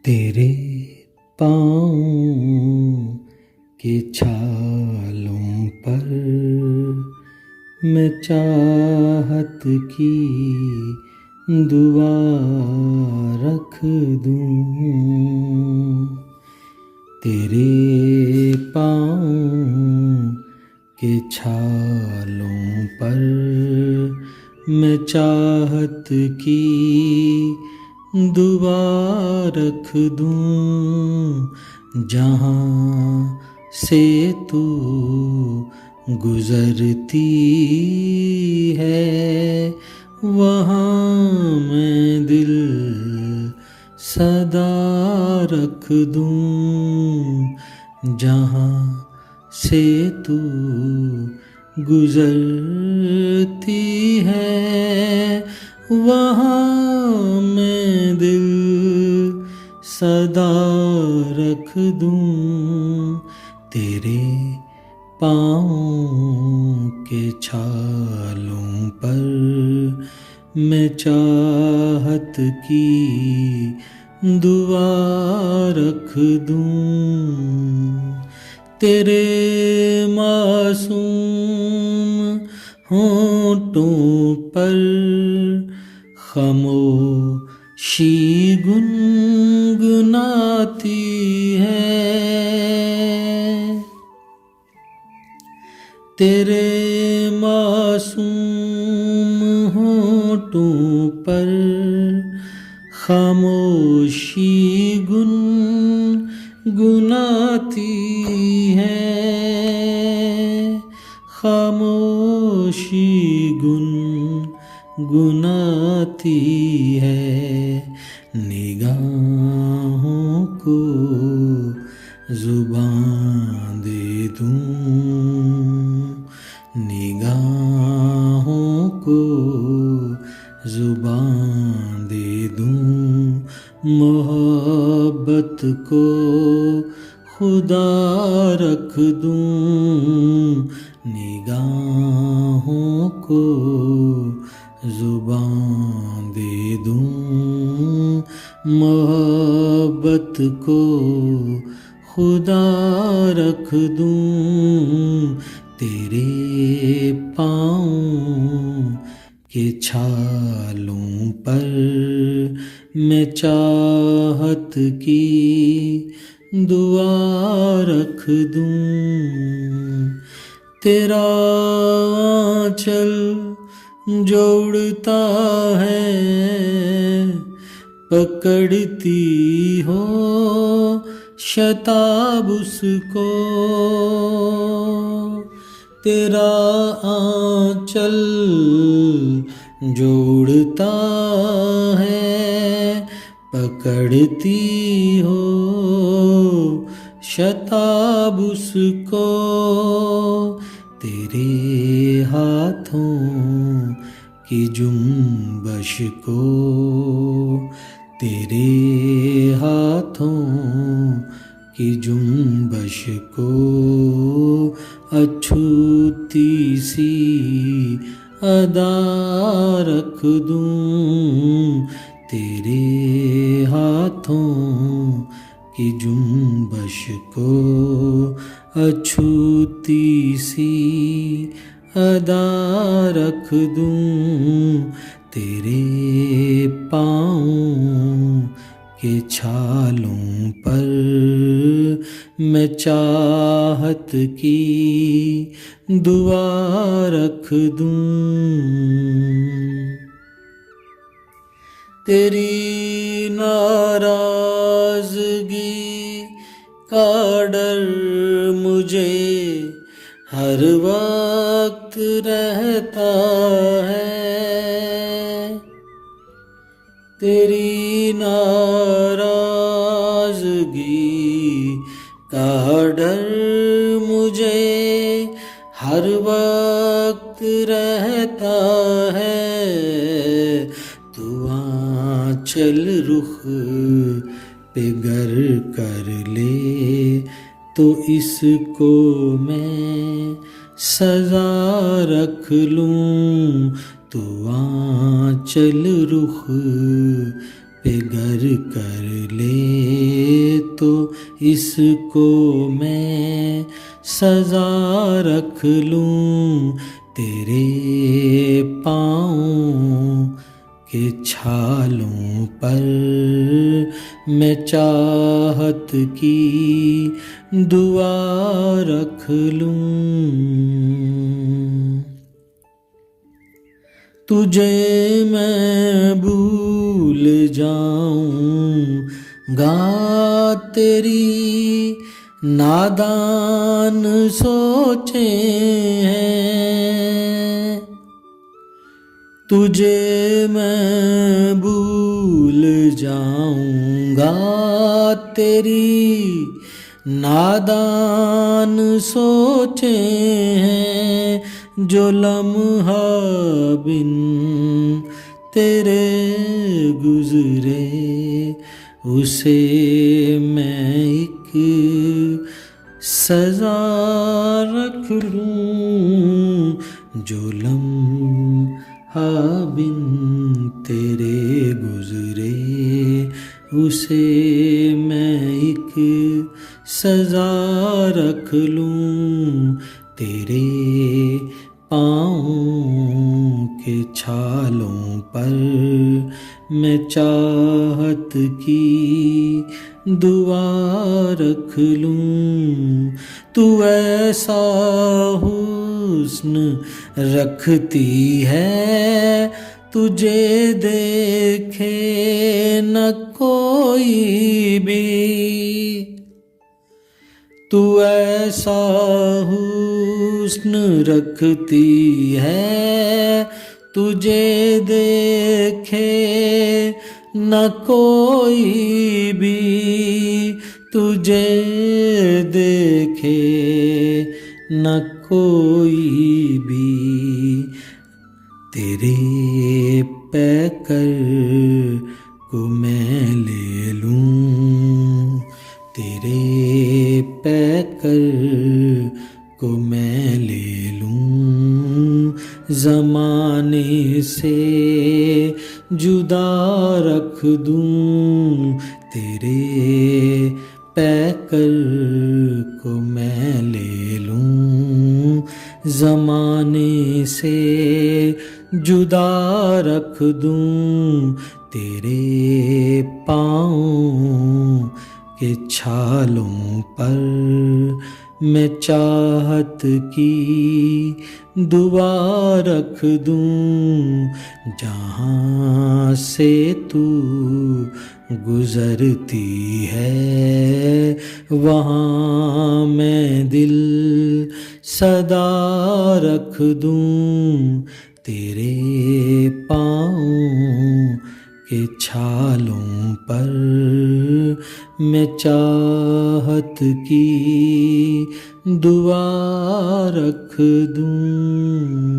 तेरे पाँव के छालों पर मैं चाहत की दुआ रख दूँ। तेरे पाँव के छालों पर मैं चाहत की दुआ रख दूँ। जहाँ से तू गुजरती है वहाँ मैं दिल सदा रख दूँ। जहाँ से तू गुजरती है वहाँ मैं दिल सदा रख दूँ। तेरे पाँव के छालों पर मैं चाहत की दुआ रख दूँ। तेरे मासूम होंठों पर खामोशी गुनगुनाती है। तेरे मासूम होंठों पर खामोशी गुनगुनाती है। खामोशी गुनगुनाती है। निगाहों को जुबान दे दूँ। निगाहों को जुबान दे दूँ। मोहब्बत को खुदा रख दूँ। निगाहों को जुबान दे दूँ। मोहब्बत को खुदा रख दूँ। तेरे पाँव के छालों पर मैं चाहत की दुआ रख दूँ। तेरा आँचल जो उड़ता है पकड़ती हो शताब उसको। तेरा आँचल जो उड़ता है पकड़ती हो शताब उसको। तेरे हाथों की जुम्बश को, तेरे हाथों की जुम्बश को अछूती सी अदा रख दूँ। तेरे हाथों की जुम्बश को अछूती सी अदा रख दूँ। तेरे पाँव के छालों पर मैं चाहत की दुआ रख दूँ। तेरी नाराज़गी का डर मुझे हर वक्त रहता है। तेरी नाराज़गी का डर मुझे हर वक्त रहता है। तू आँचल रुख पे गर कर ले तो इसको मैं सजा रख लूँ। तू आँचल रुख पे गर कर ले तो इसको मैं सजा रख लूं तेरे पाँव के छालों पर। मैं चाहत की दुआ रख लूं तुझे मैं भूल जाऊंगा तेरी नादान सोचे हैं। तुझे मैं भूल जाऊंगा तेरी नादान सोचे हैं। जो लम्हा बिन तेरे गुजरे उसे मैं एक सजा रख लूं। जो लम्हा बिन तेरे गुजरे उसे मैं एक सजा रख लूं तेरे पाँव के छालों पर। मैं चाहत की दुआ रख लूं। तू ऐसा हुस्न रखती है तुझे देखे न कोई भी। तू ऐसा हुस्न रखती है तुझे देखे न कोई भी। तुझे देखे न कोई भी। तेरे पैकर को मैं ले लूं तेरे पैकर को मैं ले लूं। ज़माने से जुदा रख दूं तेरे पैकर को मैं ले लूं। ज़माने से जुदा रख दूं तेरे पाँव के छालों पर। मैं चाहत की दुआ रख दूं जहाँ से तू गुजरती है वहाँ मैं दिल सदा रख दूं तेरे पाँव के छालों पर। मैं चाहत की दुआ रख दूं।